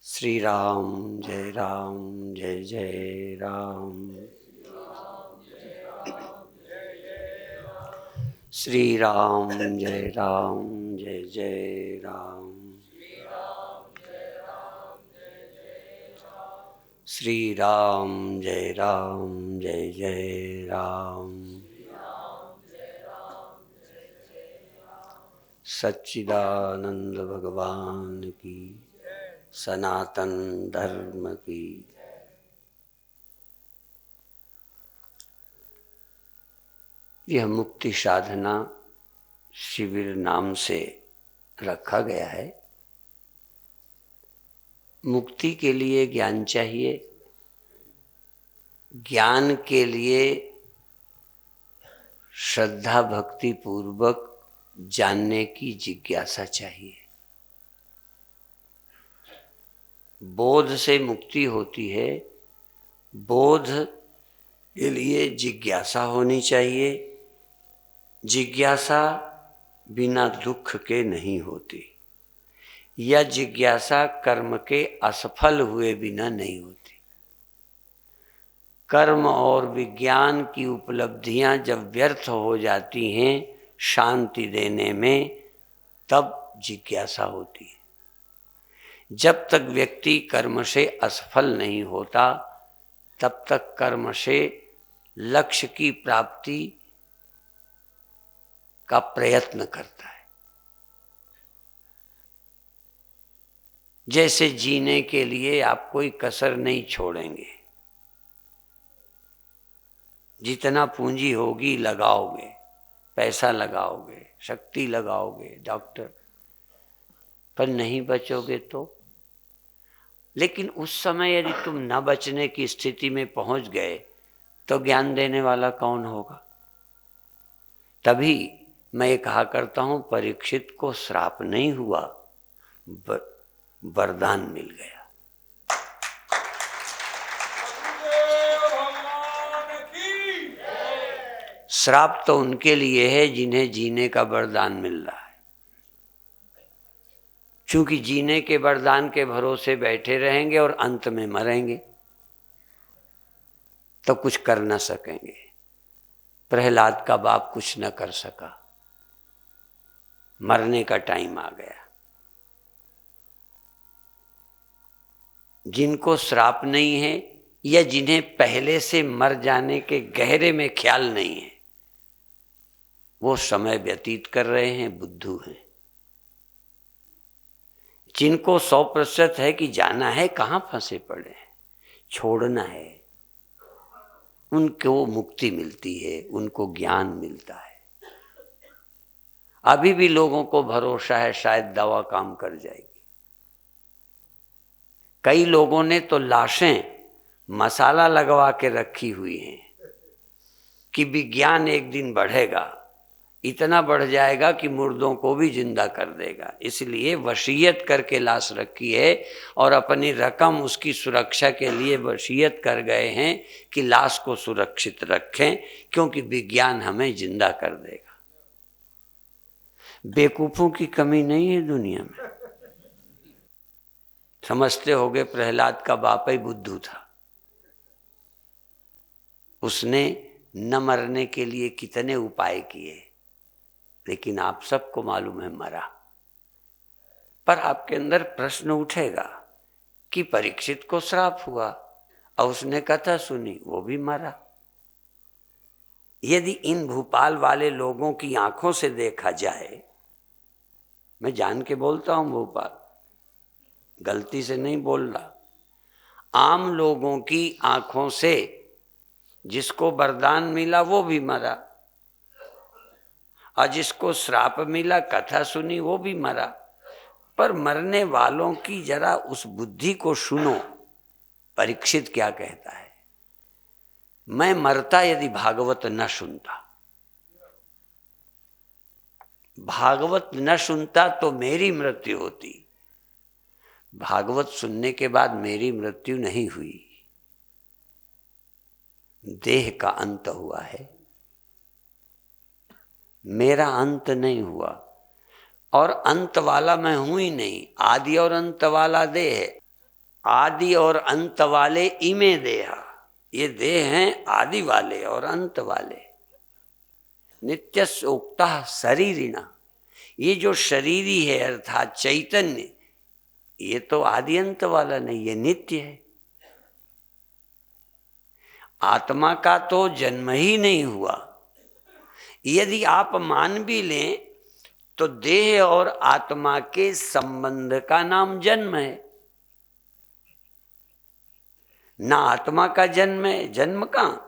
श्री राम जय राम जय जय राम। श्री राम जय राम जय जय राम। श्री राम जय राम जय जय राम। सच्चिदानंद भगवान की, सनातन धर्म की। यह मुक्ति साधना शिविर नाम से रखा गया है। मुक्ति के लिए ज्ञान चाहिए, ज्ञान के लिए श्रद्धा भक्ति पूर्वक जानने की जिज्ञासा चाहिए। बोध से मुक्ति होती है, बोध के लिए जिज्ञासा होनी चाहिए। जिज्ञासा बिना दुख के नहीं होती, या जिज्ञासा कर्म के असफल हुए बिना नहीं होती। कर्म और विज्ञान की उपलब्धियां जब व्यर्थ हो जाती हैं शांति देने में, तब जिज्ञासा होती है। जब तक व्यक्ति कर्म से असफल नहीं होता, तब तक कर्म से लक्ष्य की प्राप्ति का प्रयत्न करता है। जैसे जीने के लिए आप कोई कसर नहीं छोड़ेंगे, जितना पूंजी होगी लगाओगे, पैसा लगाओगे, शक्ति लगाओगे, डॉक्टर, पर नहीं बचोगे तो। लेकिन उस समय यदि तुम न बचने की स्थिति में पहुंच गए तो ज्ञान देने वाला कौन होगा? तभी मैं ये कहा करता हूं, परीक्षित को श्राप नहीं हुआ, वरदान मिल गया। श्राप तो उनके लिए है जिन्हें जीने का वरदान मिल रहा है। क्योंकि जीने के वरदान के भरोसे बैठे रहेंगे और अंत में मरेंगे तो कुछ कर न सकेंगे। प्रहलाद का बाप कुछ न कर सका, मरने का टाइम आ गया। जिनको श्राप नहीं है, या जिन्हें पहले से मर जाने के गहरे में ख्याल नहीं है, वो समय व्यतीत कर रहे हैं, बुद्धू हैं। जिनको 100% है कि जाना है, कहाँ फंसे पड़े हैं, छोड़ना है, उनको मुक्ति मिलती है, उनको ज्ञान मिलता है। अभी भी लोगों को भरोसा है शायद दवा काम कर जाएगी। कई लोगों ने तो लाशें मसाला लगवा के रखी हुई हैं कि विज्ञान एक दिन बढ़ेगा, इतना बढ़ जाएगा कि मुर्दों को भी जिंदा कर देगा। इसलिए वसीयत करके लाश रखी है और अपनी रकम उसकी सुरक्षा के लिए वसीयत कर गए हैं कि लाश को सुरक्षित रखें, क्योंकि विज्ञान हमें जिंदा कर देगा। बेवकूफों की कमी नहीं है दुनिया में। समझते होगे प्रहलाद का बाप ही बुद्धू था। उसने न मरने के लिए कितने उपाय किए, लेकिन आप सबको मालूम है मरा। पर आपके अंदर प्रश्न उठेगा कि परीक्षित को श्राप हुआ और उसने कथा सुनी, वो भी मरा। यदि इन भोपाल वाले लोगों की आंखों से देखा जाए, मैं जान के बोलता हूं भोपाल, गलती से नहीं बोल रहा, आम लोगों की आंखों से जिसको वरदान मिला वो भी मरा, और जिसको श्राप मिला, कथा सुनी, वो भी मरा। पर मरने वालों की जरा उस बुद्धि को सुनो। परीक्षित क्या कहता है? मैं मरता यदि भागवत न सुनता, भागवत न सुनता तो मेरी मृत्यु होती। भागवत सुनने के बाद मेरी मृत्यु नहीं हुई, देह का अंत हुआ है, मेरा अंत नहीं हुआ। और अंत वाला मैं हूं ही नहीं। आदि और अंत वाला देह है। आदि और अंत वाले इमे देहा, ये देह हैं आदि वाले और अंत वाले। नित्यस्य उक्तः शरीरिणा, ये जो शरीरी है अर्थात चैतन्य, ये तो आदि अंत वाला नहीं, ये नित्य है। आत्मा का तो जन्म ही नहीं हुआ। यदि आप मान भी लें तो देह और आत्मा के संबंध का नाम जन्म है। ना आत्मा का जन्म है, जन्म कहाँ?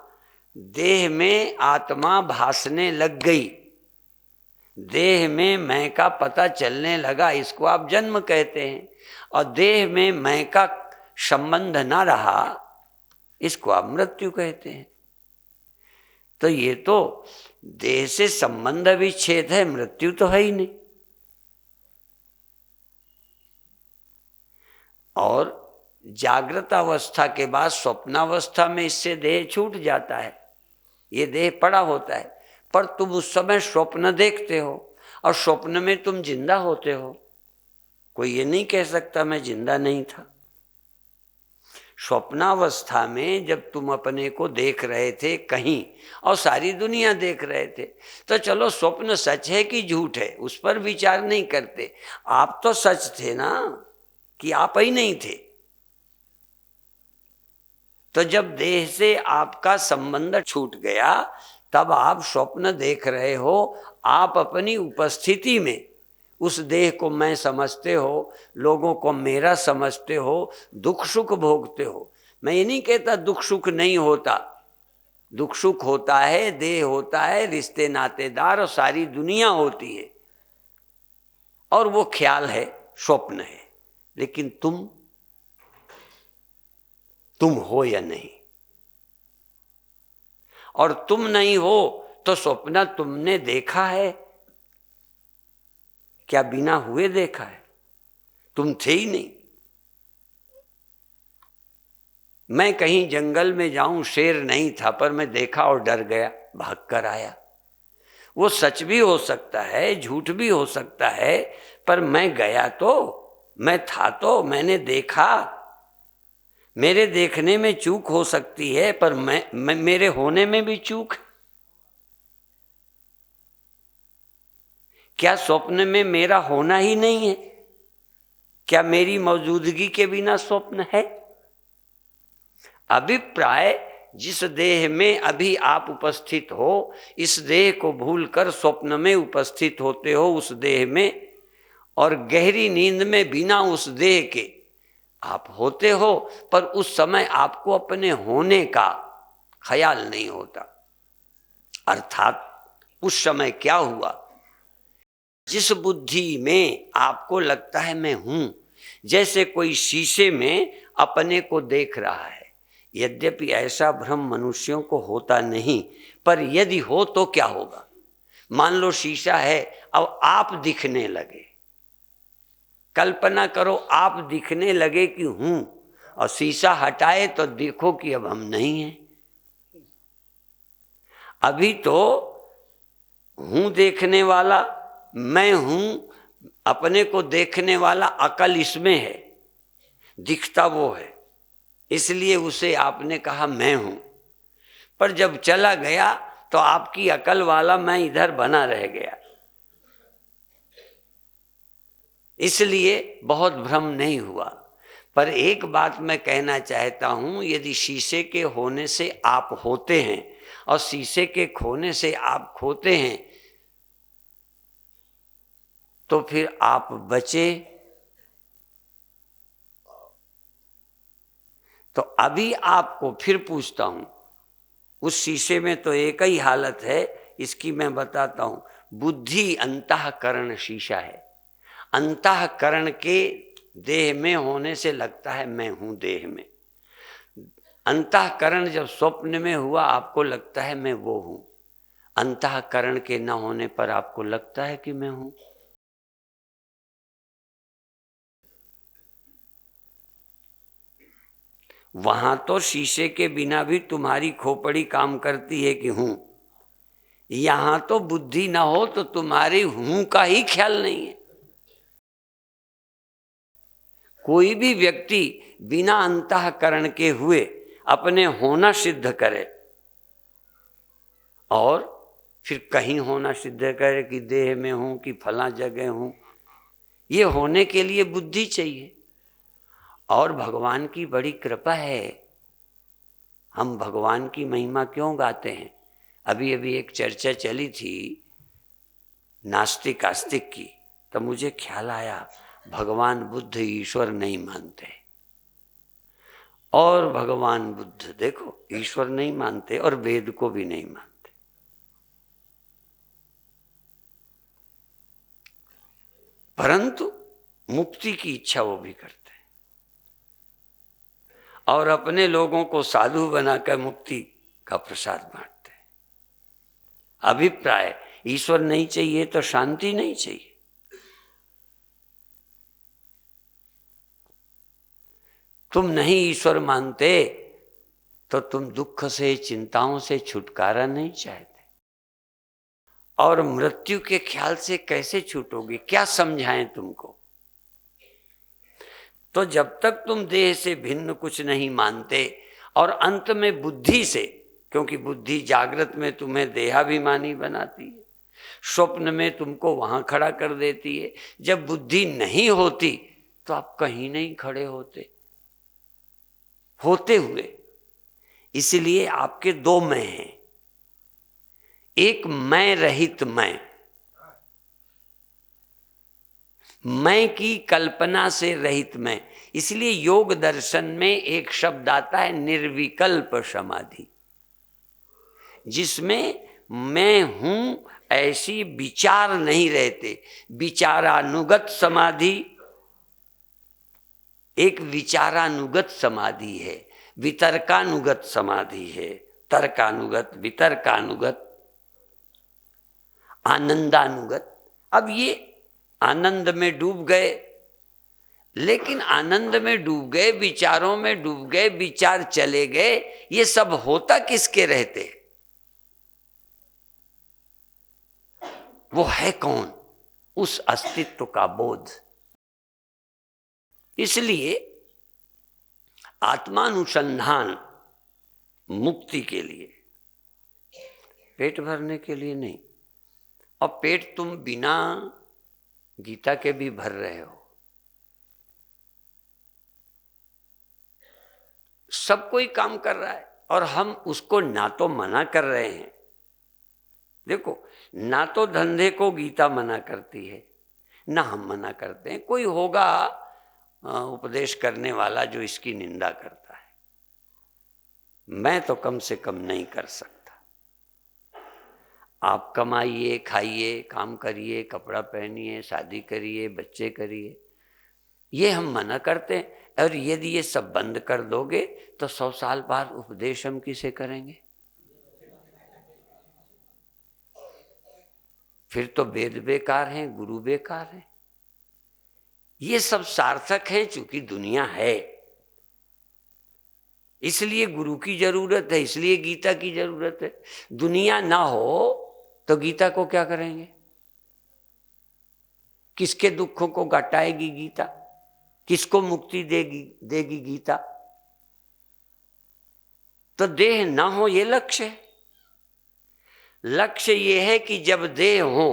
देह में आत्मा भासने लग गई, देह में मैं का पता चलने लगा, इसको आप जन्म कहते हैं। और देह में मैं का संबंध ना रहा, इसको आप मृत्यु कहते हैं। तो ये तो देह से संबंध विच्छेद है, मृत्यु तो है ही नहीं। और जागृत अवस्था के बाद स्वप्नावस्था में इससे देह छूट जाता है, ये देह पड़ा होता है। पर तुम उस समय स्वप्न देखते हो और स्वप्न में तुम जिंदा होते हो। कोई ये नहीं कह सकता मैं जिंदा नहीं था। स्वप्नावस्था में जब तुम अपने को देख रहे थे कहीं और सारी दुनिया देख रहे थे, तो चलो स्वप्न सच है कि झूठ है उस पर विचार नहीं करते। आप तो सच थे ना, कि आप ही नहीं थे। तो जब देह से आपका संबंध छूट गया तब आप स्वप्न देख रहे हो। आप अपनी उपस्थिति में उस देह को मैं समझते हो, लोगों को मेरा समझते हो, दुख सुख भोगते हो। मैं ये नहीं कहता दुख सुख नहीं होता, दुख सुख होता है, देह होता है, रिश्ते नातेदार और सारी दुनिया होती है, और वो ख्याल है, स्वप्न है। लेकिन तुम हो या नहीं? और तुम नहीं हो तो स्वप्न तुमने देखा है क्या? बिना हुए देखा है? तुम थे ही नहीं। मैं कहीं जंगल में जाऊं, शेर नहीं था, पर मैं देखा और डर गया, भाग कर आया। वो सच भी हो सकता है, झूठ भी हो सकता है, पर मैं गया तो, मैं था तो, मैंने देखा। मेरे देखने में चूक हो सकती है, पर मैं मेरे होने में भी चूक। क्या स्वप्न में मेरा होना ही नहीं है? क्या मेरी मौजूदगी के बिना स्वप्न है? अभिप्राय, जिस देह में अभी आप उपस्थित हो, इस देह को भूलकर स्वप्न में उपस्थित होते हो उस देह में, और गहरी नींद में बिना उस देह के आप होते हो, पर उस समय आपको अपने होने का ख्याल नहीं होता। अर्थात उस समय क्या हुआ? जिस बुद्धि में आपको लगता है मैं हूं, जैसे कोई शीशे में अपने को देख रहा है। यद्यपि ऐसा भ्रम मनुष्यों को होता नहीं, पर यदि हो तो क्या होगा? मान लो शीशा है, अब आप दिखने लगे। कल्पना करो आप दिखने लगे कि हूं, और शीशा हटाए तो देखो कि अब हम नहीं हैं। अभी तो हूं देखने वाला, मैं हूं अपने को देखने वाला, अकल इसमें है, दिखता वो है, इसलिए उसे आपने कहा मैं हूं। पर जब चला गया तो आपकी अकल वाला मैं इधर बना रह गया। इसलिए बहुत भ्रम नहीं हुआ। पर एक बात मैं कहना चाहता हूं, यदि शीशे के होने से आप होते हैं और शीशे के खोने से आप खोते हैं, तो फिर आप बचे। तो अभी आपको फिर पूछता हूं, उस शीशे में तो एक ही हालत है, इसकी मैं बताता हूं। बुद्धि अंतःकरण शीशा है। अंतःकरण के देह में होने से लगता है मैं हूं देह में। अंतःकरण जब स्वप्न में हुआ आपको लगता है मैं वो हूं। अंतःकरण के न होने पर आपको लगता है कि मैं हूं। वहां तो शीशे के बिना भी तुम्हारी खोपड़ी काम करती है कि हूं। यहां तो बुद्धि ना हो तो तुम्हारी हूं का ही ख्याल नहीं है। कोई भी व्यक्ति बिना अंतःकरण के हुए अपने होना सिद्ध करे और फिर कहीं होना सिद्ध करे कि देह में हूं कि फला जगह हूं, ये होने के लिए बुद्धि चाहिए। और भगवान की बड़ी कृपा है, हम भगवान की महिमा क्यों गाते हैं। अभी अभी एक चर्चा चली थी नास्तिक आस्तिक की, तो मुझे ख्याल आया भगवान बुद्ध ईश्वर नहीं मानते, और भगवान बुद्ध देखो ईश्वर नहीं मानते और वेद को भी नहीं मानते, परंतु मुक्ति की इच्छा वो भी करते हैं और अपने लोगों को साधु बनाकर मुक्ति का प्रसाद बांटते हैं। अभिप्राय ईश्वर नहीं चाहिए तो शांति नहीं चाहिए। तुम नहीं ईश्वर मानते तो तुम दुख से चिंताओं से छुटकारा नहीं चाहते, और मृत्यु के ख्याल से कैसे छूटोगे, क्या समझाएं तुमको। तो जब तक तुम देह से भिन्न कुछ नहीं मानते और अंत में बुद्धि से, क्योंकि बुद्धि जागृत में तुम्हें देहाभिमानी बनाती है, स्वप्न में तुमको वहां खड़ा कर देती है, जब बुद्धि नहीं होती तो आप कहीं नहीं खड़े होते हुए। इसलिए आपके दो मैं हैं, एक मैं रहित मैं की कल्पना से रहित मैं। इसलिए योग दर्शन में एक शब्द आता है निर्विकल्प समाधि, जिसमें मैं हूं ऐसी विचार नहीं रहते। विचारानुगत समाधि एक विचारानुगत समाधि है, वितर्कानुगत समाधि है, तर्कानुगत, वितर्कानुगत, आनंदानुगत। अब ये आनंद में डूब गए, लेकिन आनंद में डूब गए, विचारों में डूब गए, विचार चले गए, ये सब होता किसके रहते, वो है कौन, उस अस्तित्व का बोध। इसलिए आत्मानुसंधान मुक्ति के लिए, पेट भरने के लिए नहीं। और पेट तुम बिना गीता के भी भर रहे हो। सब कोई काम कर रहा है और हम उसको ना तो मना कर रहे हैं। देखो, ना तो धंधे को गीता मना करती है, ना हम मना करते हैं। कोई होगा उपदेश करने वाला जो इसकी निंदा करता है, मैं तो कम से कम नहीं कर सकता। आप कमाइए, खाइए, काम करिए, कपड़ा पहनिए, शादी करिए, बच्चे करिए, ये हम मना करते हैं। और यदि ये सब बंद कर दोगे तो 100 साल बाद उपदेश हम किसे करेंगे? फिर तो वेद बेकार हैं, गुरु बेकार हैं। ये सब सार्थक है चूंकि दुनिया है, इसलिए गुरु की जरूरत है, इसलिए गीता की जरूरत है। दुनिया ना हो तो गीता को क्या करेंगे? किसके दुखों को घटाएगी गीता? किसको मुक्ति देगी गीता? तो देह ना हो ये लक्ष्य है। लक्ष्य ये है कि जब देह हो,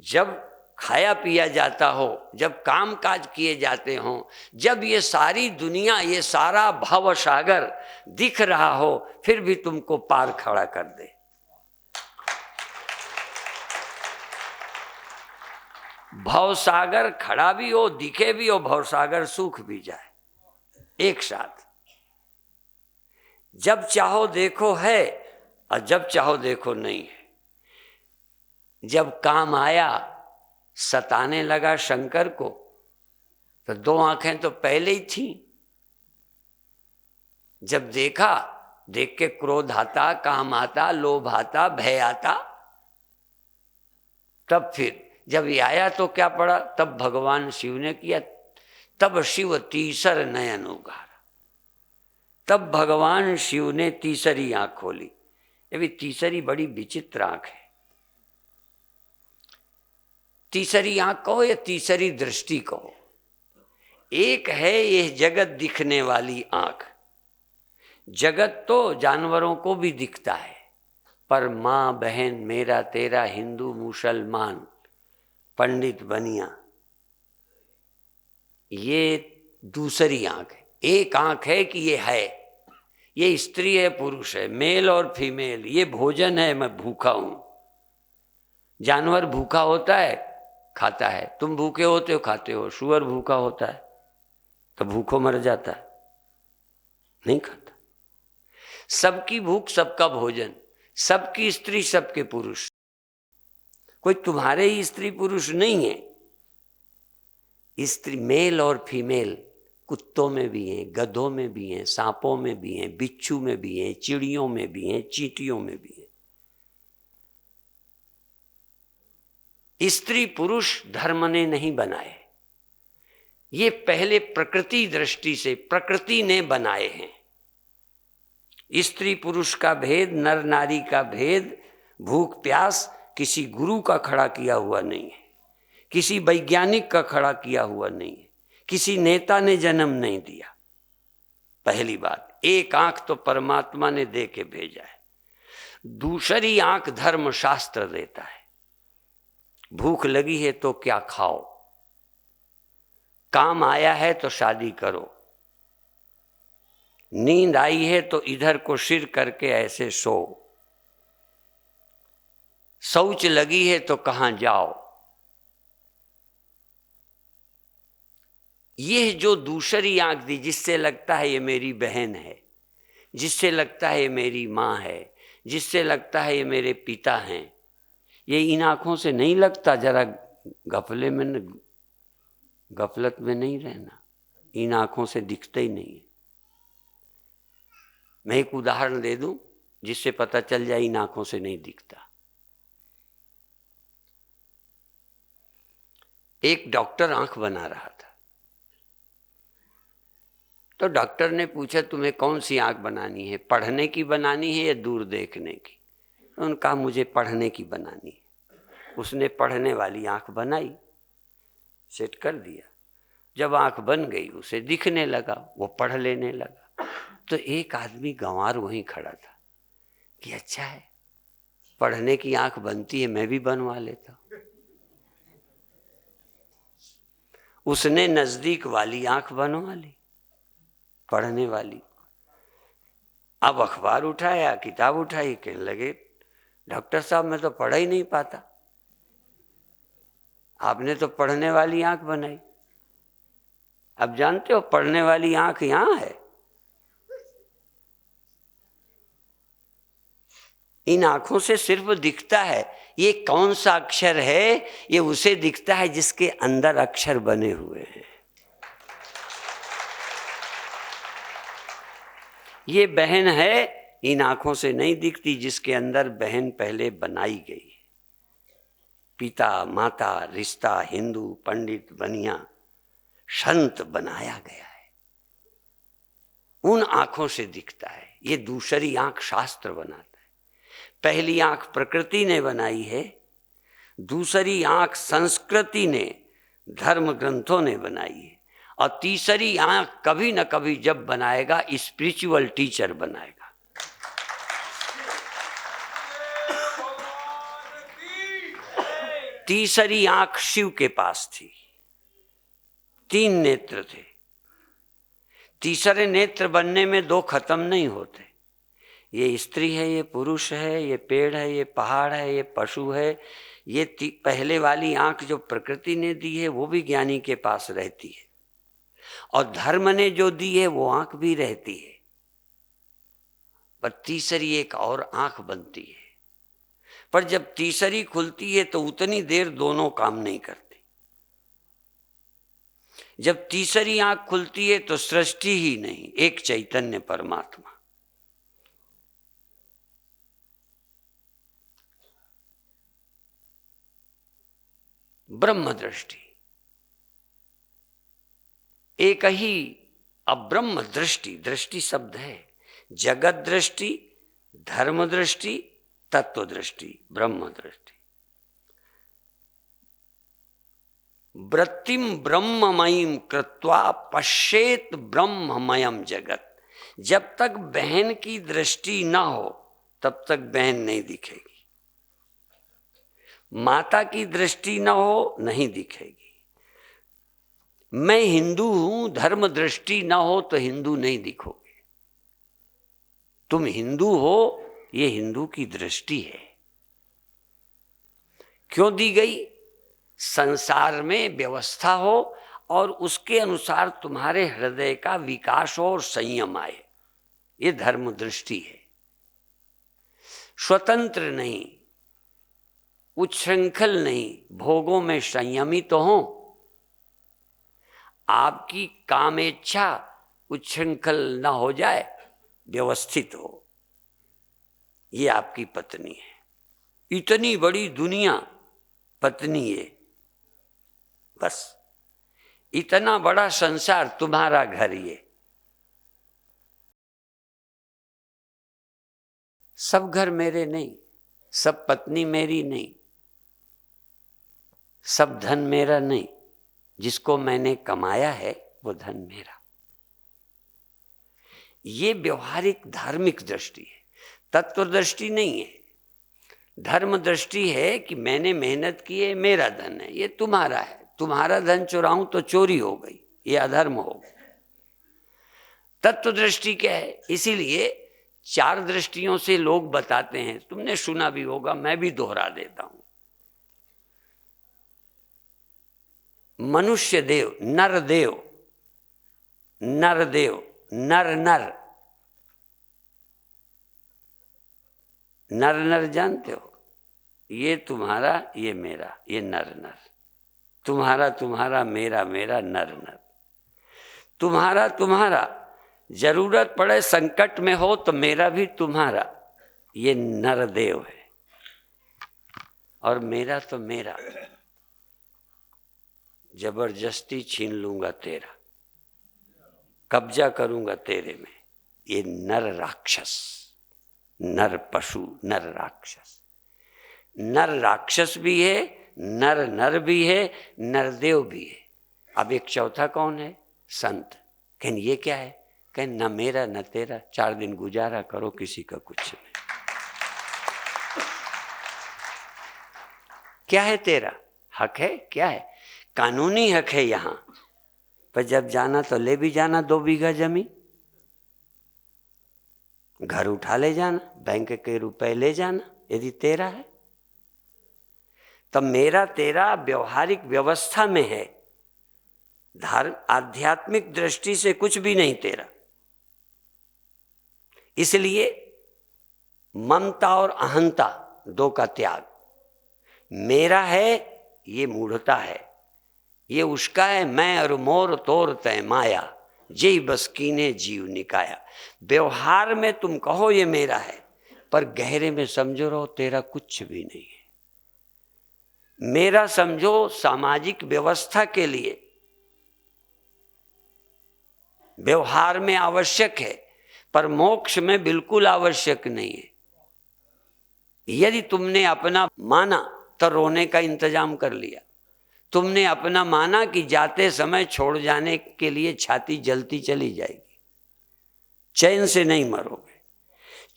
जब खाया पिया जाता हो, जब काम काज किए जाते हो, जब ये सारी दुनिया, ये सारा भव सागर दिख रहा हो, फिर भी तुमको पार खड़ा कर दे। भवसागर खड़ा भी हो, दिखे भी हो, भवसागर सूख भी जाए एक साथ। जब चाहो देखो है और जब चाहो देखो नहीं है। जब काम आया, सताने लगा शंकर को, तो 2 आंखें तो पहले ही थी। जब देखा, देख के क्रोध आता, काम आता, लोभ आता, भय आता, तब फिर जब ये आया तो क्या पड़ा? तब भगवान शिव ने किया, तब शिव तीसर नयन उगारा। तब भगवान शिव ने तीसरी आंख खोली। ये भी तीसरी बड़ी विचित्र आंख है। तीसरी आंख कहो या तीसरी दृष्टि कहो, एक है ये जगत दिखने वाली आंख। जगत तो जानवरों को भी दिखता है, पर माँ बहन मेरा तेरा, हिंदू मुसलमान, पंडित बनिया, ये दूसरी आंख है। एक आंख है कि ये है, ये स्त्री है पुरुष है, मेल और फीमेल, ये भोजन है, मैं भूखा हूं। जानवर भूखा होता है, खाता है। तुम भूखे होते हो, खाते हो। सूअर भूखा होता है तो भूखों मर जाता है, नहीं खाता। सबकी भूख सबका भोजन, सबकी स्त्री सबके पुरुष। कोई तुम्हारे ही स्त्री पुरुष नहीं है। स्त्री मेल और फीमेल कुत्तों में भी हैं, गधों में भी हैं, सांपों में भी हैं, बिच्छू में भी हैं, चिड़ियों में भी हैं, चींटियों में भी हैं। स्त्री पुरुष धर्म ने नहीं बनाए, ये पहले प्रकृति दृष्टि से प्रकृति ने बनाए हैं। स्त्री पुरुष का भेद, नर नारी का भेद, भूख प्यास किसी गुरु का खड़ा किया हुआ नहीं है, किसी वैज्ञानिक का खड़ा किया हुआ नहीं है, किसी नेता ने जन्म नहीं दिया। पहली बात, एक आंख तो परमात्मा ने दे के भेजा है। दूसरी आंख धर्म शास्त्र देता है। भूख लगी है तो क्या खाओ, काम आया है तो शादी करो, नींद आई है तो इधर को सिर करके ऐसे सो, शौच लगी है तो कहां जाओ। यह जो दूसरी आंख दी, जिससे लगता है ये मेरी बहन है, जिससे लगता है ये मेरी माँ है, जिससे लगता है ये मेरे पिता हैं, ये इन आंखों से नहीं लगता। जरा गफलत में नहीं रहना, इन आंखों से दिखते ही नहीं है। मैं एक उदाहरण दे दूं जिससे पता चल जाए इन आंखों से नहीं दिखता। एक डॉक्टर आंख बना रहा था, तो डॉक्टर ने पूछा तुम्हें कौन सी आंख बनानी है, पढ़ने की बनानी है या दूर देखने की? उन्होंने कहा मुझे पढ़ने की बनानी है। उसने पढ़ने वाली आंख बनाई, सेट कर दिया। जब आंख बन गई उसे दिखने लगा, वो पढ़ लेने लगा। तो एक आदमी गंवार वहीं खड़ा था कि अच्छा है, पढ़ने की आंख बनती है, मैं भी बनवा लेता हूं। उसने नजदीक वाली आंख बनवा ली, पढ़ने वाली। अब अखबार उठाया, किताब उठाई, कहने लगे डॉक्टर साहब मैं तो पढ़ ही नहीं पाता, आपने तो पढ़ने वाली आंख बनाई। अब जानते हो पढ़ने वाली आंख यहां है, इन आंखों से सिर्फ दिखता है ये कौन सा अक्षर है, ये उसे दिखता है जिसके अंदर अक्षर बने हुए हैं। ये बहन है, इन आंखों से नहीं दिखती, जिसके अंदर बहन पहले बनाई गई। पिता माता रिश्ता, हिंदू पंडित बनिया, संत बनाया गया है, उन आंखों से दिखता है। ये दूसरी आंख शास्त्र बनाता है। पहली आंख प्रकृति ने बनाई है, दूसरी आंख संस्कृति ने, धर्म ग्रंथों ने बनाई है, और तीसरी आंख कभी न कभी जब बनाएगा स्पिरिचुअल टीचर बनाएगा। तीसरी आंख शिव के पास थी, 3 नेत्र थे। तीसरे नेत्र बनने में 2 खत्म नहीं होते। ये स्त्री है, ये पुरुष है, ये पेड़ है, ये पहाड़ है, ये पशु है। ये पहले वाली आंख जो प्रकृति ने दी है वो भी ज्ञानी के पास रहती है, और धर्म ने जो दी है वो आंख भी रहती है, पर तीसरी एक और आंख बनती है। पर जब तीसरी खुलती है तो उतनी देर दोनों काम नहीं करती। जब तीसरी आंख खुलती है तो सृष्टि ही नहीं, एक चैतन्य परमात्मा। ब्रह्म दृष्टि एक ही, अब ब्रह्म दृष्टि, दृष्टि शब्द है, जगत दृष्टि, धर्म दृष्टि, तत्व दृष्टि, ब्रह्म दृष्टि। वृत्तिम ब्रह्ममयीम कृत्वा पश्येत ब्रह्ममयम जगत। जब तक बहन की दृष्टि ना हो तब तक बहन नहीं दिखेगी, माता की दृष्टि ना हो नहीं दिखेगी। मैं हिंदू हूं, धर्म दृष्टि ना हो तो हिंदू नहीं दिखोगे। तुम हिंदू हो, ये हिंदू की दृष्टि है। क्यों दी गई? संसार में व्यवस्था हो और उसके अनुसार तुम्हारे हृदय का विकास हो और संयम आए, ये धर्म दृष्टि है। स्वतंत्र नहीं, उच्छृंखल नहीं, भोगों में संयमी तो हो। आपकी कामेच्छा उच्छृंखल ना हो जाए, व्यवस्थित हो। ये आपकी पत्नी है। इतनी बड़ी दुनिया पत्नी है, बस इतना बड़ा संसार तुम्हारा घर। ये सब घर मेरे नहीं, सब पत्नी मेरी नहीं, सब धन मेरा नहीं। जिसको मैंने कमाया है वो धन मेरा। ये व्यवहारिक धार्मिक दृष्टि है, तत्व दृष्टि नहीं है। धर्म दृष्टि है कि मैंने मेहनत की है, मेरा धन है, ये तुम्हारा है। तुम्हारा धन चुराऊं तो चोरी हो गई, ये अधर्म हो गया। तत्व दृष्टि क्या है? इसीलिए 4 दृष्टियों से लोग बताते हैं, तुमने सुना भी होगा, मैं भी दोहरा देता हूं। मनुष्य देव, नर देव, नर देव, नर नर, नर नर जानते हो? ये तुम्हारा, ये मेरा, ये नर नर। तुम्हारा तुम्हारा, मेरा मेरा, नर नर। तुम्हारा तुम्हारा, जरूरत पड़े संकट में हो तो मेरा भी तुम्हारा, ये नर देव है। और मेरा तो मेरा, जबरदस्ती छीन लूंगा तेरा, कब्जा करूंगा तेरे में, ये नर राक्षस, नर पशु, नर राक्षस। नर राक्षस भी है, नर नर भी है, नरदेव भी है। अब एक चौथा कौन है? संत। कहन ये क्या है? कहन न मेरा न तेरा, 4 दिन गुजारा करो, किसी का कुछ नहीं। क्या है तेरा? हक है? क्या है? कानूनी हक है यहां, पर जब जाना तो ले भी जाना 2 बीघा जमीन, घर उठा ले जाना, बैंक के रुपए ले जाना, यदि तेरा है। तब मेरा तेरा व्यवहारिक व्यवस्था में है, धर्म आध्यात्मिक दृष्टि से कुछ भी नहीं तेरा। इसलिए ममता और अहंता 2 का त्याग। मेरा है ये मूढ़ता है, ये उसका है मैं और मोर तोर तय माया, जय बस कीने जीव निकाया। व्यवहार में तुम कहो ये मेरा है, पर गहरे में समझो रहो तेरा कुछ भी नहीं है। मेरा समझो सामाजिक व्यवस्था के लिए, व्यवहार में आवश्यक है, पर मोक्ष में बिल्कुल आवश्यक नहीं है। यदि तुमने अपना माना तो रोने का इंतजाम कर लिया। तुमने अपना माना कि जाते समय छोड़ जाने के लिए छाती जलती चली जाएगी, चैन से नहीं मरोगे।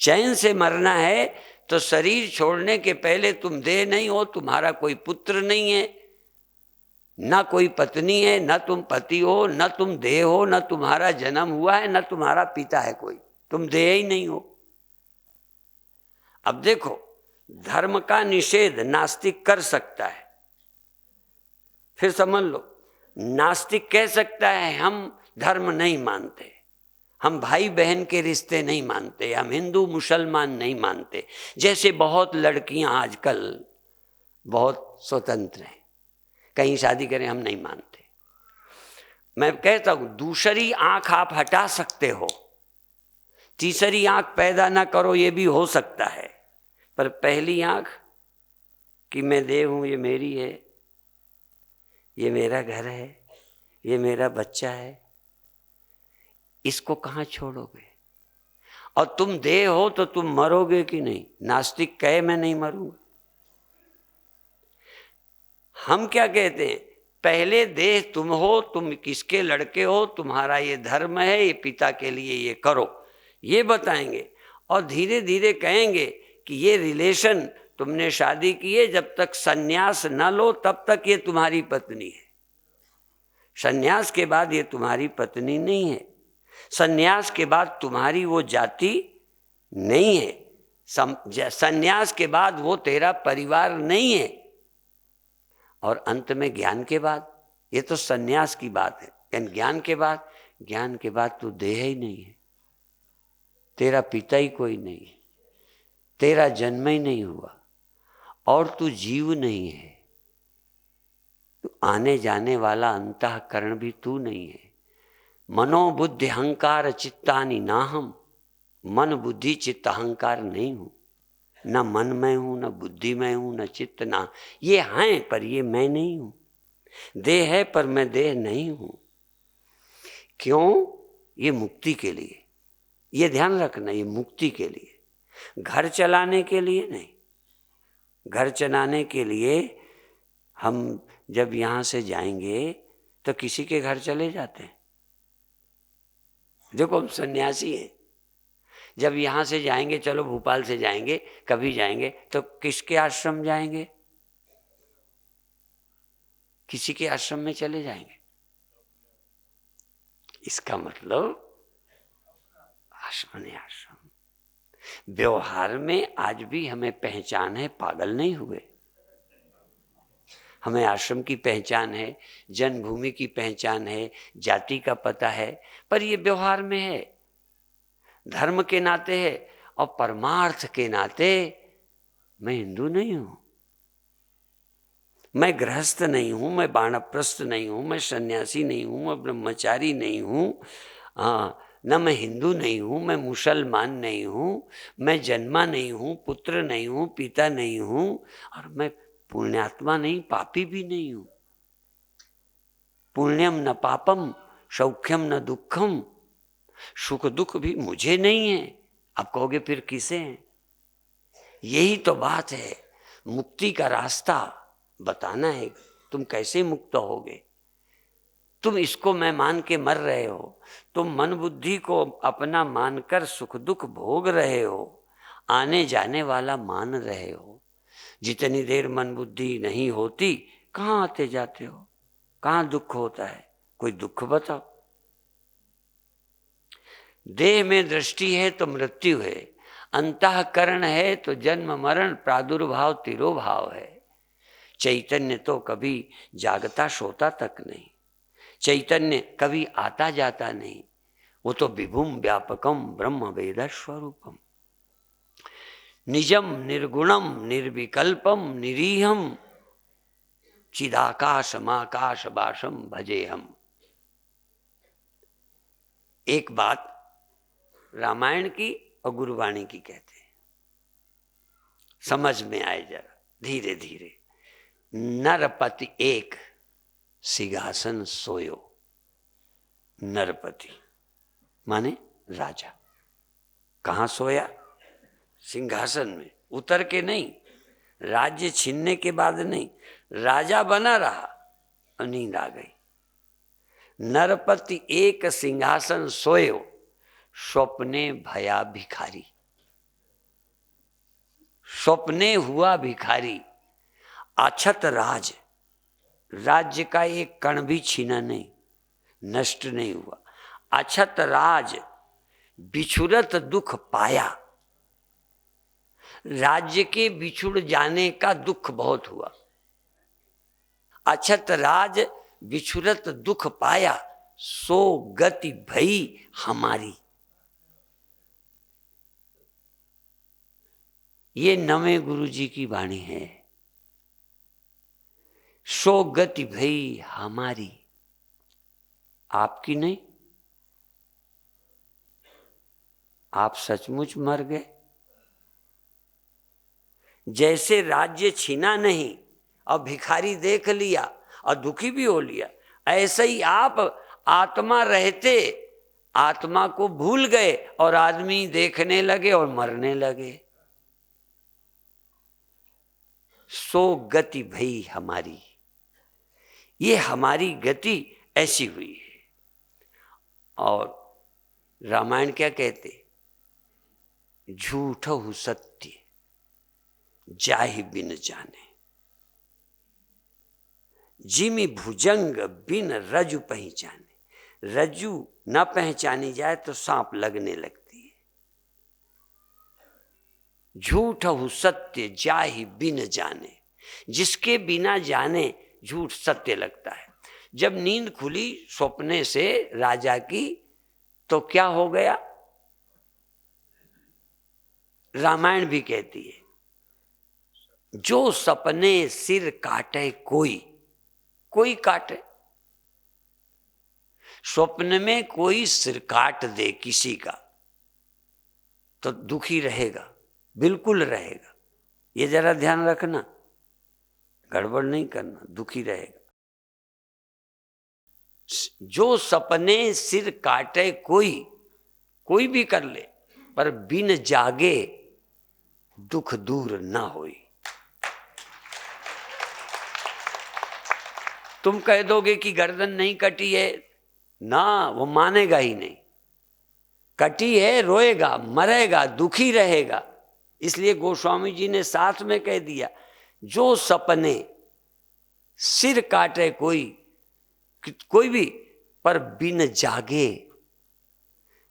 चैन से मरना है तो शरीर छोड़ने के पहले तुम देह नहीं हो, तुम्हारा कोई पुत्र नहीं है, ना कोई पत्नी है, ना तुम पति हो, ना तुम देह हो, ना तुम्हारा जन्म हुआ है, ना तुम्हारा पिता है कोई, तुम देह ही नहीं हो। अब देखो, धर्म का निषेध नास्तिक कर सकता है, फिर समझ लो, नास्तिक कह सकता है हम धर्म नहीं मानते, हम भाई बहन के रिश्ते नहीं मानते, हम हिंदू मुसलमान नहीं मानते। जैसे बहुत लड़कियां आजकल बहुत स्वतंत्र हैं, कहीं शादी करें हम नहीं मानते। मैं कहता हूं दूसरी आंख आप हटा सकते हो, तीसरी आंख पैदा ना करो, ये भी हो सकता है, पर पहली आंख कि मैं देव हूं, ये मेरी है, ये मेरा घर है, ये मेरा बच्चा है, इसको कहां छोड़ोगे? और तुम देह हो तो तुम मरोगे कि नहीं? नास्तिक कहे मैं नहीं मरूंगा। हम क्या कहते हैं? पहले देह तुम हो, तुम किसके लड़के हो, तुम्हारा ये धर्म है, ये पिता के लिए ये करो, ये बताएंगे। और धीरे धीरे कहेंगे कि ये रिलेशन, तुमने शादी की है, जब तक सन्यास न लो तब तक ये तुम्हारी पत्नी है, सन्यास के बाद ये तुम्हारी पत्नी नहीं है, सन्यास के बाद तुम्हारी वो जाति नहीं है, सन्यास के बाद वो तेरा परिवार नहीं है। और अंत में ज्ञान के बाद, ये तो सन्यास की बात है, लेकिन ज्ञान के बाद तू देह ही नहीं है, तेरा पिता ही कोई नहीं है, तेरा जन्म ही नहीं हुआ, और तू जीव नहीं है, तू आने जाने वाला अंतःकरण भी तू नहीं है। मनोबुद्धि अहंकार चित्तानि नाहम, मन बुद्धि चित्त अहंकार नहीं हूं, न मन में हूं, न बुद्धि में हूं, न चित्त, ना ये हैं पर ये मैं नहीं हूं, देह है पर मैं देह नहीं हूं। क्यों? ये मुक्ति के लिए, ये ध्यान रखना, ये मुक्ति के लिए, घर चलाने के लिए नहीं। घर चलाने के लिए हम जब यहाँ से जाएंगे तो किसी के घर चले जाते हैं। देखो हम सन्यासी हैं, जब यहाँ से जाएंगे, चलो भोपाल से जाएंगे, कभी जाएंगे तो किसके आश्रम जाएंगे? किसी के आश्रम में चले जाएंगे। इसका मतलब आश्रम आश्रम। व्यवहार में आज भी हमें पहचान है, पागल नहीं हुए। हमें आश्रम की पहचान है, जन्मभूमि की पहचान है, जाति का पता है, पर ये व्यवहार में है, धर्म के नाते है, और परमार्थ के नाते मैं हिंदू नहीं हूं, मैं गृहस्थ नहीं हूं, मैं वानप्रस्थ नहीं हूं, मैं सन्यासी नहीं हूं, मैं ब्रह्मचारी नहीं हूं, न मैं हिंदू नहीं हूं, मैं मुसलमान नहीं हूं, मैं जन्मा नहीं हूं, पुत्र नहीं हूं, पिता नहीं हूं, और मैं पुण्यात्मा नहीं, पापी भी नहीं हूं। पुण्यम न पापम, सौख्यम न दुखम, सुख दुख भी मुझे नहीं है। आप कहोगे फिर किसे हैं? यही तो बात है, मुक्ति का रास्ता बताना है, तुम कैसे मुक्त होगे। तुम इसको मैं मान के मर रहे हो, तुम मन बुद्धि को अपना मानकर सुख दुख भोग रहे हो, आने जाने वाला मान रहे हो। जितनी देर मन बुद्धि नहीं होती, कहाँ आते जाते हो, कहाँ दुख होता है? कोई दुख बताओ। देह में दृष्टि है तो मृत्यु है, अंतःकरण है तो जन्म मरण प्रादुर्भाव तिरोभाव है। चैतन्य तो कभी जागता सोता तक नहीं, चैतन्य कभी आता जाता नहीं, वो तो विभुम व्यापकम ब्रह्म वेद स्वरूपम, निजम निर्गुणम निर्विकल्पम निरीहम चिदाकाशमाकाश बाशम भजे हम। एक बात रामायण की और गुरुवाणी की कहते हैं, समझ में आए जरा धीरे धीरे। नरपति एक सिंहासन सोयो, नरपति माने राजा। कहाँ सोया? सिंहासन में, उतर के नहीं, राज्य छीनने के बाद नहीं, राजा बना रहा और नींद आ गई। नरपति एक सिंहासन सोयो, स्वप्ने भया भिखारी। स्वप्ने हुआ भिखारी, अछत राज, राज्य का एक कण भी छीना नहीं, नष्ट नहीं हुआ। अछत राज बिछुरत दुख पाया, राज्य के बिछुड़ जाने का दुख बहुत हुआ। अछत राज बिछुरत दुख पाया, सो गति भई हमारी। ये नवे गुरु जी की वाणी है। सो गति भई हमारी, आपकी नहीं। आप सचमुच मर गए। जैसे राज्य छीना नहीं और भिखारी देख लिया और दुखी भी हो लिया, ऐसे ही आप आत्मा रहते आत्मा को भूल गए और आदमी देखने लगे और मरने लगे। सो गति भई हमारी, ये हमारी गति ऐसी हुई है। और रामायण क्या कहते, झूठ हु सत्य जाहि बिन जाने, जिमि भुजंग बिन रजु पहचाने। रज्जु न पहचानी जाए तो सांप लगने लगती है। झूठ हु सत्य जाहि बिन जाने, जिसके बिना जाने झूठ सत्य लगता है। जब नींद खुली सपने से राजा की, तो क्या हो गया? रामायण भी कहती है, जो सपने सिर काटे कोई काटे। स्वप्न में कोई सिर काट दे किसी का तो दुखी रहेगा, बिल्कुल रहेगा। ये जरा ध्यान रखना, गड़बड़ नहीं करना, दुखी रहेगा। जो सपने सिर काटे कोई भी कर ले, पर बिन जागे दुख दूर ना होई। तुम कह दोगे कि गर्दन नहीं कटी है ना, वो मानेगा ही नहीं। कटी है, रोएगा, मरेगा, दुखी रहेगा। इसलिए गोस्वामी जी ने साथ में कह दिया, जो सपने सिर काटे कोई भी, पर बिन जागे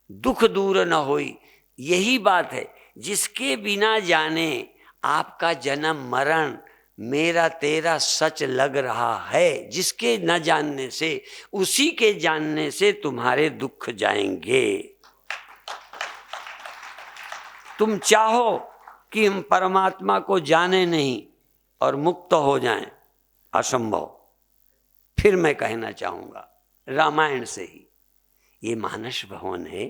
दुख दूर न होई। यही बात है, जिसके बिना जाने आपका जन्म मरण मेरा तेरा सच लग रहा है, जिसके न जानने से, उसी के जानने से तुम्हारे दुख जाएंगे। तुम चाहो कि हम परमात्मा को जाने नहीं और मुक्त हो जाएं, असंभव। फिर मैं कहना चाहूंगा रामायण से ही, ये मानस भवन है,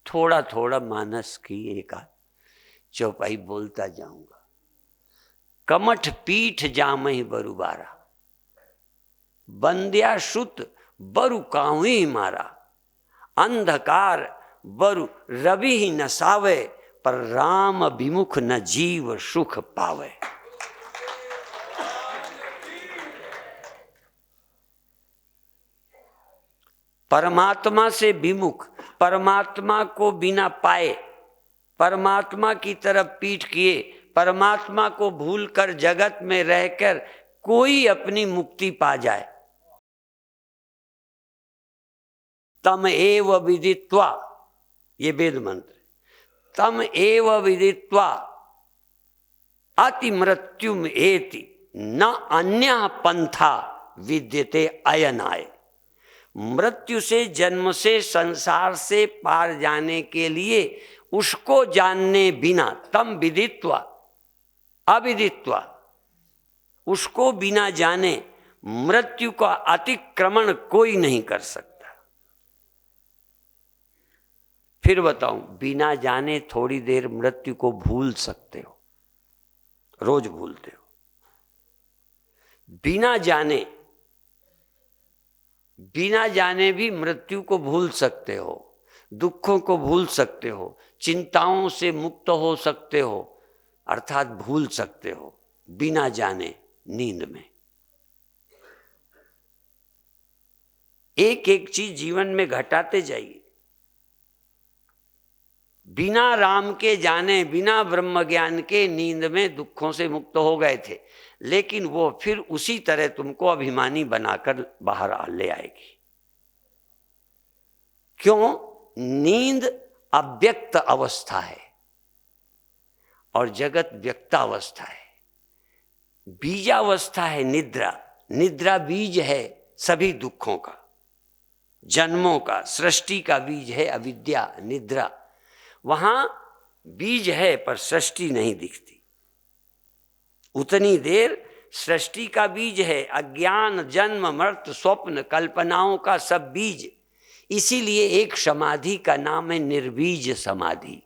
थोड़ा थोड़ा मानस की एक चौपाई बोलता जाऊंगा। कमठ पीठ जामहि बरुबारा, बंद्या श्रुत बरु काहुई मारा। अंधकार बरु रवि ही न सावे, पर राम विमुख न जीव सुख पावे। परमात्मा से विमुख, परमात्मा को बिना पाए, परमात्मा की तरफ पीठ किए, परमात्मा को भूलकर जगत में रहकर कोई अपनी मुक्ति पा जाए। तम एव विदित्वा, ये वेद मंत्र, तम एव विदित्वा अति मृत्युम एति न अन्य पंथा विद्यते अयनाय। मृत्यु से, जन्म से, संसार से पार जाने के लिए उसको जानने बिना, तम विदित्वा अविदित्वा, उसको बिना जाने मृत्यु का अतिक्रमण कोई नहीं कर सकता। फिर बताऊं, बिना जाने थोड़ी देर मृत्यु को भूल सकते हो, रोज भूलते हो। बिना जाने भी मृत्यु को भूल सकते हो, दुखों को भूल सकते हो, चिंताओं से मुक्त हो सकते हो, अर्थात भूल सकते हो बिना जाने नींद में। एक एक चीज जीवन में घटाते जाइए। बिना राम के जाने, बिना ब्रह्म ज्ञान के नींद में दुखों से मुक्त हो गए थे, लेकिन वो फिर उसी तरह तुमको अभिमानी बनाकर बाहर ले आएगी। क्यों? नींद अव्यक्त अवस्था है और जगत व्यक्तावस्था है। बीजावस्था है निद्रा, निद्रा बीज है सभी दुखों का, जन्मों का, सृष्टि का बीज है अविद्या, निद्रा। वहां बीज है पर सृष्टि नहीं दिखती। उतनी देर सृष्टि का बीज है अज्ञान, जन्म, मृत्यु, स्वप्न, कल्पनाओं का सब बीज। इसीलिए एक समाधि का नाम है निर्बीज समाधि,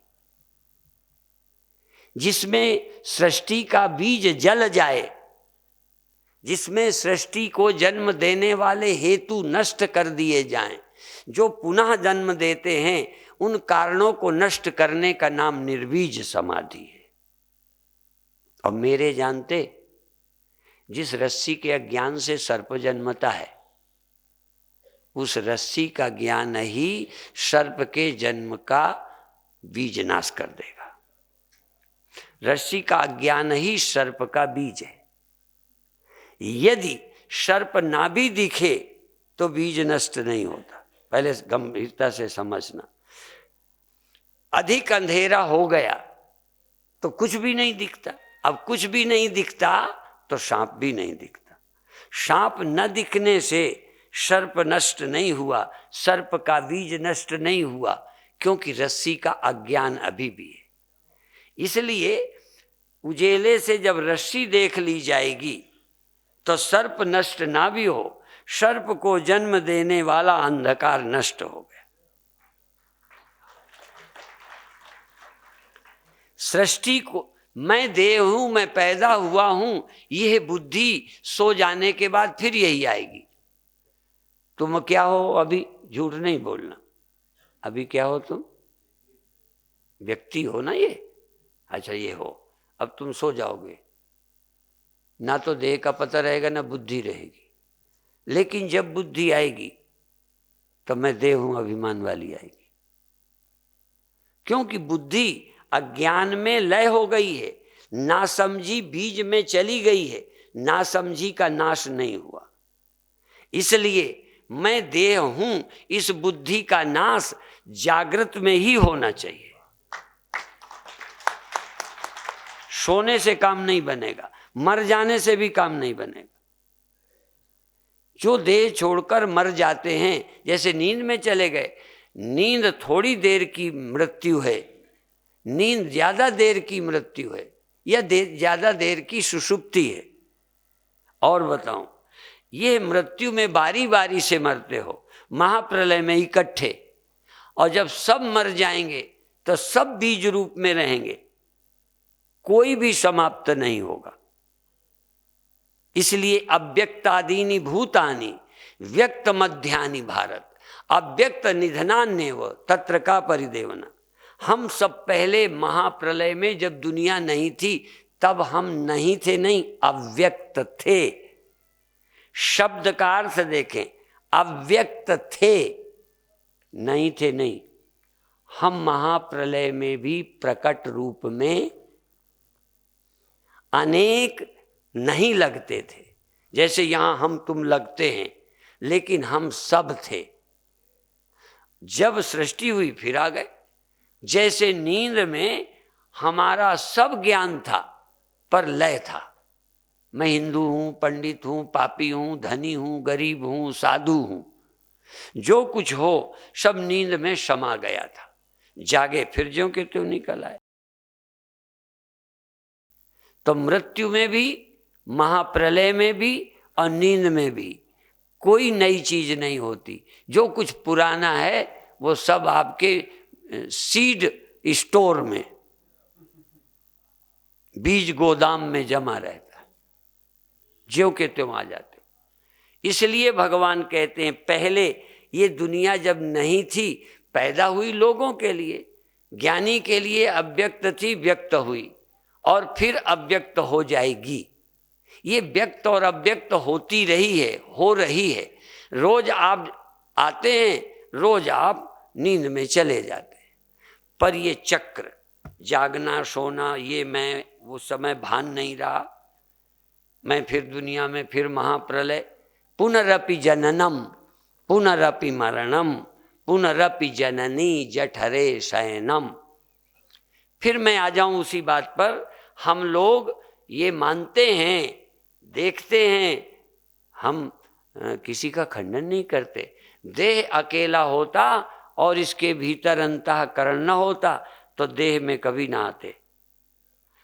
जिसमें सृष्टि का बीज जल जाए, जिसमें सृष्टि को जन्म देने वाले हेतु नष्ट कर दिए जाएं, जो पुनः जन्म देते हैं उन कारणों को नष्ट करने का नाम निर्बीज समाधि है। और मेरे जानते, जिस रस्सी के अज्ञान से सर्प जन्मता है, उस रस्सी का ज्ञान ही सर्प के जन्म का बीज नाश कर देगा। रस्सी का अज्ञान ही सर्प का बीज है। यदि सर्प ना भी दिखे तो बीज नष्ट नहीं होता। पहले गंभीरता से समझना। अधिक अंधेरा हो गया तो कुछ भी नहीं दिखता। अब कुछ भी नहीं दिखता तो सांप भी नहीं दिखता। सांप न दिखने से सर्प नष्ट नहीं हुआ, सर्प का बीज नष्ट नहीं हुआ, क्योंकि रस्सी का अज्ञान अभी भी है। इसलिए उजेले से जब रस्सी देख ली जाएगी तो सर्प नष्ट ना भी हो, सर्प को जन्म देने वाला अंधकार नष्ट हो गया। सृष्टि को मैं देह हूं, मैं पैदा हुआ हूं, यह बुद्धि सो जाने के बाद फिर यही आएगी। तुम क्या हो? अभी झूठ नहीं बोलना। अभी क्या हो तुम? व्यक्ति हो ना ये? अच्छा ये हो। अब तुम सो जाओगे, ना तो देह का पता रहेगा ना बुद्धि रहेगी। लेकिन जब बुद्धि आएगी तो मैं देह हूं अभिमान वाली आएगी, क्योंकि बुद्धि अज्ञान में लय हो गई है, नासमझी बीज में चली गई है, नासमझी का नाश नहीं हुआ। इसलिए मैं देह हूं, इस बुद्धि का नाश जागृत में ही होना चाहिए। सोने से काम नहीं बनेगा, मर जाने से भी काम नहीं बनेगा। जो देह छोड़कर मर जाते हैं, जैसे नींद में चले गए, नींद थोड़ी देर की मृत्यु है, नींद ज्यादा देर की मृत्यु है, या ज्यादा देर की सुषुप्ति है। और बताऊं, ये मृत्यु में बारी बारी से मरते हो, महाप्रलय में इकट्ठे, और जब सब मर जाएंगे तो सब बीज रूप में रहेंगे, कोई भी समाप्त नहीं होगा। इसलिए अव्यक्तादीनि भूतानि व्यक्त मध्यानि भारत, अव्यक्त निधनान्येव तत्र का परिदेवना। हम सब पहले महाप्रलय में जब दुनिया नहीं थी तब हम नहीं थे, नहीं, अव्यक्त थे। शब्द का अर्थ देखें, अव्यक्त थे, नहीं थे नहीं। हम महाप्रलय में भी प्रकट रूप में अनेक नहीं लगते थे, जैसे यहां हम तुम लगते हैं, लेकिन हम सब थे। जब सृष्टि हुई फिर आ गए। जैसे नींद में हमारा सब ज्ञान था पर लय था। मैं हिंदू हूं, पंडित हूं, पापी हूं, धनी हूं, गरीब हूं, साधु हूं, जो कुछ हो सब नींद में समा गया था। जागे फिर ज्यों के त्यों निकल आए। तो मृत्यु में भी, महाप्रलय में भी और नींद में भी कोई नई चीज नहीं होती। जो कुछ पुराना है वो सब आपके सीड स्टोर में, बीज गोदाम में जमा रहता है, ज्यों के त्यों आ जाते। इसलिए भगवान कहते हैं पहले ये दुनिया जब नहीं थी, पैदा हुई लोगों के लिए, ज्ञानी के लिए अव्यक्त थी, व्यक्त हुई और फिर अव्यक्त हो जाएगी। ये व्यक्त और अव्यक्त होती रही है, हो रही है। रोज आप आते हैं, रोज आप नींद में चले जाते हैं, पर ये चक्र, जागना सोना, ये मैं वो समय भान नहीं रहा, मैं फिर दुनिया में, फिर महाप्रलय, पुनरपि जननम पुनरपि मरणम पुनरपि जननी जठरे शयनम। फिर मैं आ जाऊं उसी बात पर। हम लोग ये मानते हैं, देखते हैं, हम किसी का खंडन नहीं करते। देह अकेला होता और इसके भीतर अंतःकरण न होता तो देह में कभी ना आते,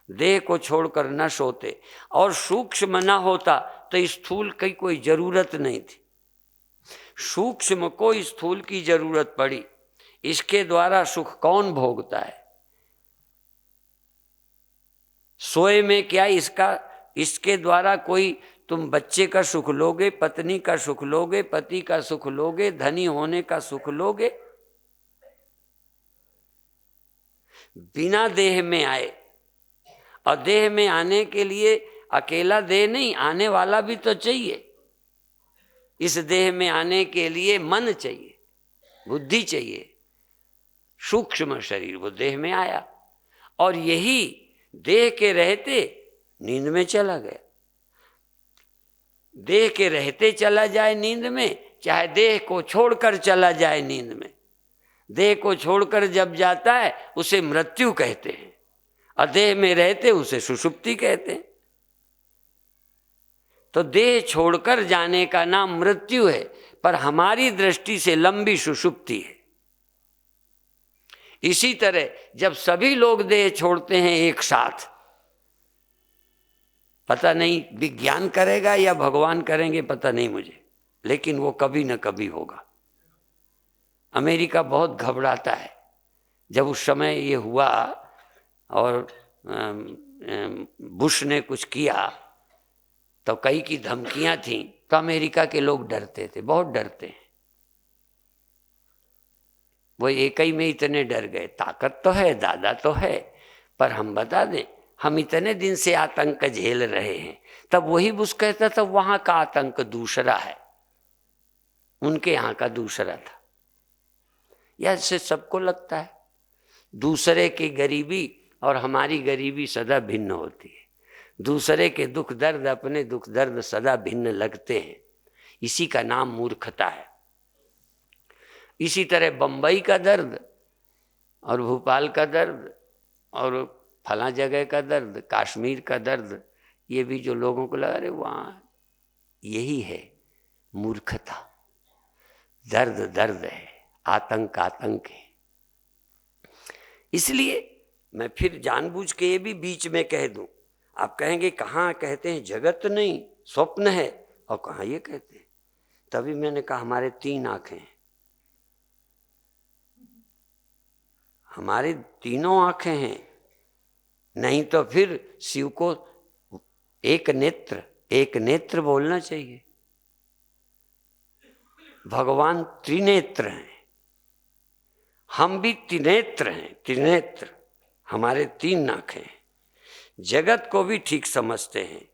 देह को छोड़कर न सोते, और सूक्ष्म न होता तो स्थूल की कोई जरूरत नहीं थी। सूक्ष्म को स्थूल की जरूरत पड़ी। इसके द्वारा सुख कौन भोगता है? सोए में क्या इसके द्वारा कोई, तुम बच्चे का सुख लोगे, पत्नी का सुख लोगे, पति का सुख लोगे, धनी होने का सुख लोगे? बिना देह में आए, और देह में आने के लिए अकेला देह नहीं, आने वाला भी तो चाहिए। इस देह में आने के लिए मन चाहिए, बुद्धि चाहिए, सूक्ष्म शरीर, वो देह में आया और यही देह के रहते नींद में चला गया। देह के रहते चला जाए नींद में, चाहे देह को छोड़कर चला जाए नींद में। देह को छोड़कर जब जाता है उसे मृत्यु कहते हैं, और देह में रहते उसे सुषुप्ति कहते हैं। तो देह छोड़कर जाने का नाम मृत्यु है, पर हमारी दृष्टि से लंबी सुषुप्ति है। इसी तरह जब सभी लोग देह छोड़ते हैं एक साथ, पता नहीं विज्ञान करेगा या भगवान करेंगे, पता नहीं मुझे, लेकिन वो कभी न कभी होगा। अमेरिका बहुत घबराता है। जब उस समय ये हुआ और बुश ने कुछ किया तो कई की धमकियां थीं, तो अमेरिका के लोग डरते थे, बहुत डरते हैं। वो एक ही में इतने डर गए। ताकत तो है, दादा तो है, पर हम बता दें, हम इतने दिन से आतंक झेल रहे हैं। तब वही बुश कहता था वहां का आतंक दूसरा है, उनके यहाँ का दूसरा था। या इससे सबको लगता है दूसरे की गरीबी और हमारी गरीबी सदा भिन्न होती है। दूसरे के दुख दर्द अपने दुख दर्द सदा भिन्न लगते हैं। इसी का नाम मूर्खता है। इसी तरह बंबई का दर्द और भोपाल का दर्द और फला जगह का दर्द, कश्मीर का दर्द, ये भी जो लोगों को लगा अरे वहाँ यही है मूर्खता। दर्द दर्द है, आतंक आतंक है। इसलिए मैं फिर जानबूझ के ये भी बीच में कह दूं। आप कहेंगे कहाँ कहते हैं जगत नहीं स्वप्न है, और कहाँ ये कहते हैं। तभी मैंने कहा हमारे 3 आंखें हैं, हमारी तीनों आंखें हैं। नहीं तो फिर शिव को एक नेत्र बोलना चाहिए। भगवान त्रिनेत्र हैं, हम भी त्रिनेत्र हैं। त्रिनेत्र, हमारे 3 आंखें हैं। जगत को भी ठीक समझते हैं,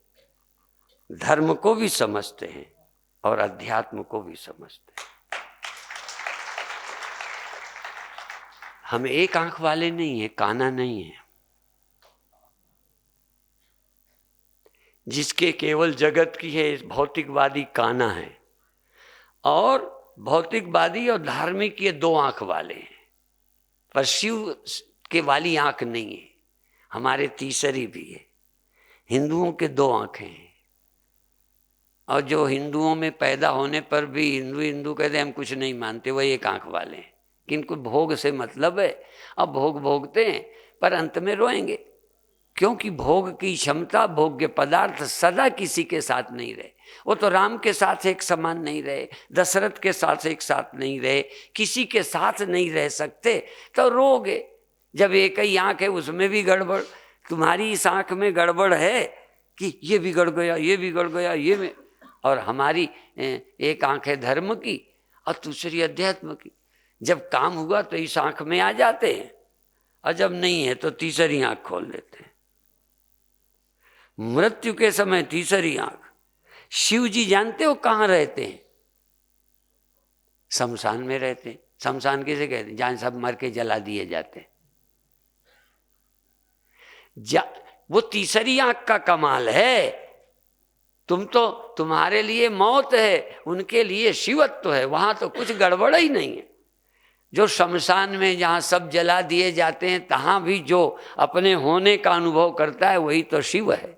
धर्म को भी समझते हैं और अध्यात्म को भी समझते हैं। हम एक आंख वाले नहीं है, काना नहीं है जिसके केवल जगत की है। भौतिकवादी काना है और भौतिकवादी और धार्मिक ये 2 आंख वाले हैं, पर शिव के वाली आंख नहीं है। हमारे तीसरी भी है। हिंदुओं के 2 आंखें हैं, और जो हिंदुओं में पैदा होने पर भी हिंदू कहते हम कुछ नहीं मानते, वही एक आंख वाले हैं। किनको भोग से मतलब है, अब भोग भोगते हैं पर अंत में रोएंगे, क्योंकि भोग की क्षमता, भोग्य पदार्थ सदा किसी के साथ नहीं रहे। वो तो राम के साथ एक समान नहीं रहे, दशरथ के साथ एक साथ नहीं रहे, किसी के साथ नहीं रह सकते, तो रोगे। जब एक ही आंख है उसमें भी गड़बड़, तुम्हारी इस आंख में गड़बड़ है कि ये बिगड़ गया, ये बिगड़ गया, ये में, और हमारी एक आंख है धर्म की और दूसरी अध्यात्म की। जब काम हुआ तो इस आंख में आ जाते हैं, और जब नहीं है तो तीसरी आंख खोल देते हैं। मृत्यु के समय तीसरी आंख। शिव जी जानते हो कहाँ रहते हैं? शमशान में रहते हैं। शमशान किसे कहते हैं? जहां सब मर के जला दिए जाते हैं। वो तीसरी आंख का कमाल है। तुम तो, तुम्हारे लिए मौत है, उनके लिए शिवत्व है। वहां तो कुछ गड़बड़ ही नहीं है। जो शमशान में जहाँ सब जला दिए जाते हैं, तहाँ भी जो अपने होने का अनुभव करता है वही तो शिव है,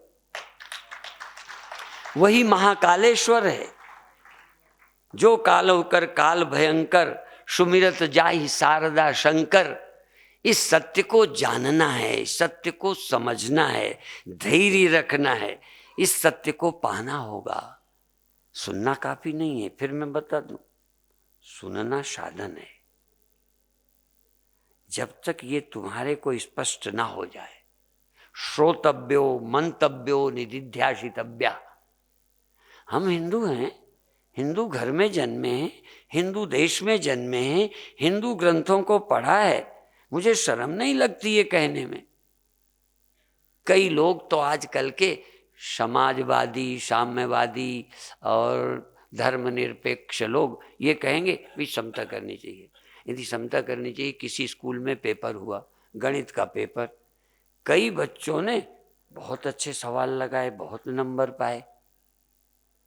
वही महाकालेश्वर है। जो काल होकर काल भयंकर, सुमिरत जाहि शारदा शंकर। इस सत्य को जानना है, इस सत्य को समझना है, धैर्य रखना है, इस सत्य को पाना होगा। सुनना काफी नहीं है। फिर मैं बता दूं, सुनना साधन है। जब तक ये तुम्हारे को स्पष्ट ना हो जाए, श्रोतव्यो मंतव्यो निदिध्यासितव्या। हम हिंदू हैं, हिंदू घर में जन्मे हैं, हिंदू देश में जन्मे हैं, हिंदू ग्रंथों को पढ़ा है। मुझे शर्म नहीं लगती ये कहने में। कई लोग तो आजकल के समाजवादी, साम्यवादी और धर्मनिरपेक्ष लोग ये कहेंगे भी समता करनी चाहिए। यदि समता करनी चाहिए, किसी स्कूल में पेपर हुआ, गणित का पेपर, कई बच्चों ने बहुत अच्छे सवाल लगाए, बहुत नंबर पाए,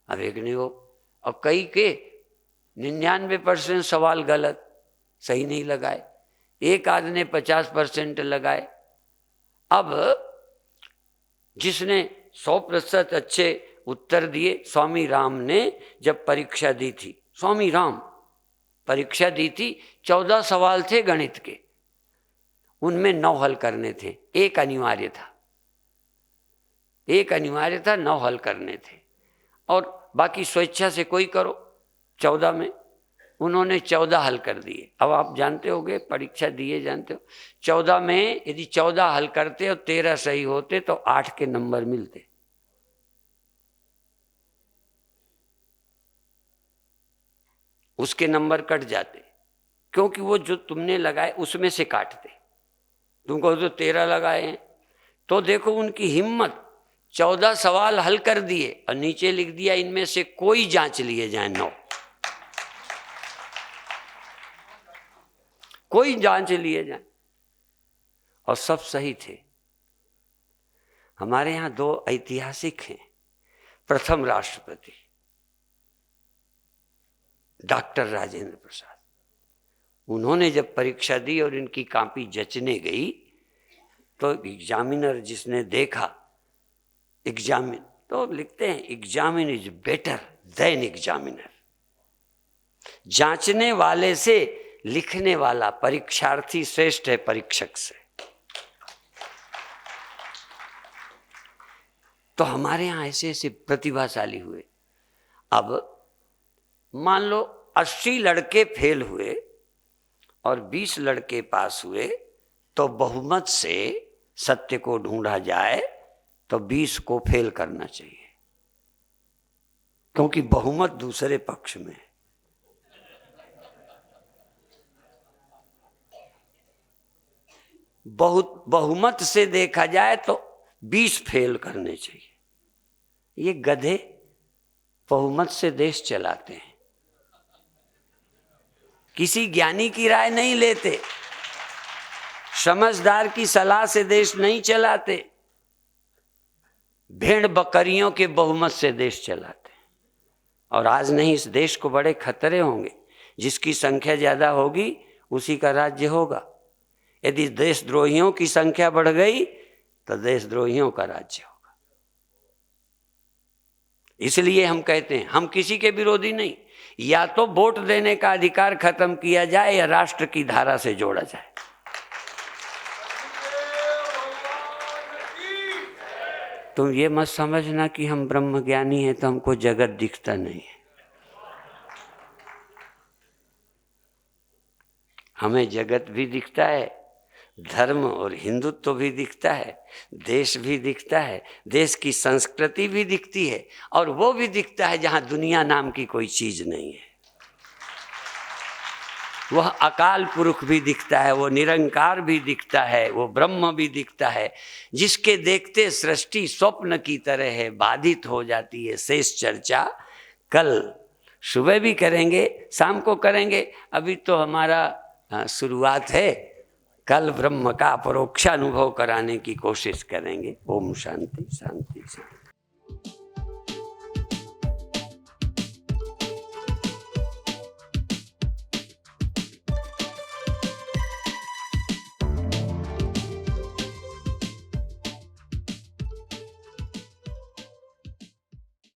अब एक ने वो, और कई के 99% सवाल गलत, सही नहीं लगाए, एक आध ने 50% लगाए। अब जिसने 100% अच्छे उत्तर दिए, स्वामी राम ने जब परीक्षा दी थी, स्वामी राम परीक्षा दी थी, 14 सवाल थे गणित के, उनमें 9 हल करने थे, एक अनिवार्य था, 9 हल करने थे, और बाकी स्वेच्छा से कोई करो। 14 में उन्होंने 14 हल कर दिए। अब आप जानते होगे, परीक्षा दिए जानते हो, 14 में यदि 14 हल करते और 13 सही होते तो 8 के नंबर मिलते। उसके नंबर कट जाते, क्योंकि वो जो तुमने लगाए उसमें से काटते। तुमको तो 13 लगाए हैं, तो देखो उनकी हिम्मत, 14 सवाल हल कर दिए और नीचे लिख दिया इनमें से कोई जांच लिए जाए 9, कोई जांच लिए जाए, और सब सही थे। हमारे यहां 2 ऐतिहासिक हैं। प्रथम राष्ट्रपति डॉक्टर राजेंद्र प्रसाद, उन्होंने जब परीक्षा दी और इनकी कॉपी जचने गई तो एग्जामिनर जिसने देखा, एग्जामिन तो लिखते हैं examine is better than examiner, जांचने वाले से लिखने वाला परीक्षार्थी श्रेष्ठ है परीक्षक से। तो हमारे यहां ऐसे ऐसे प्रतिभाशाली हुए। अब मान लो 80 लड़के फेल हुए और 20 लड़के पास हुए, तो बहुमत से सत्य को ढूंढा जाए तो 20 को फेल करना चाहिए, क्योंकि बहुमत दूसरे पक्ष में है। बहुमत से देखा जाए तो 20 फेल करने चाहिए। ये गधे बहुमत से देश चलाते हैं, किसी ज्ञानी की राय नहीं लेते, समझदार की सलाह से देश नहीं चलाते, भेड़ बकरियों के बहुमत से देश चलाते। और आज नहीं, इस देश को बड़े खतरे होंगे। जिसकी संख्या ज्यादा होगी उसी का राज्य होगा। यदि देशद्रोहियों की संख्या बढ़ गई तो देशद्रोहियों का राज्य होगा। इसलिए हम कहते हैं, हम किसी के विरोधी नहीं, या तो वोट देने का अधिकार खत्म किया जाए या राष्ट्र की धारा से जोड़ा जाए। तुम ये मत समझना कि हम ब्रह्मज्ञानी हैं तो हमको जगत दिखता नहीं है। हमें जगत भी दिखता है, धर्म और हिंदुत्व भी दिखता है, देश भी दिखता है, देश की संस्कृति भी दिखती है, और वो भी दिखता है जहां दुनिया नाम की कोई चीज नहीं है। वह अकाल पुरुष भी दिखता है, वो निरंकार भी दिखता है, वो ब्रह्म भी दिखता है, जिसके देखते सृष्टि स्वप्न की तरह है, बाधित हो जाती है। शेष चर्चा कल सुबह भी करेंगे, शाम को करेंगे। अभी तो हमारा शुरुआत है, कल ब्रह्म का परोक्षानुभव कराने की कोशिश करेंगे। ओम शांति शांति शांति।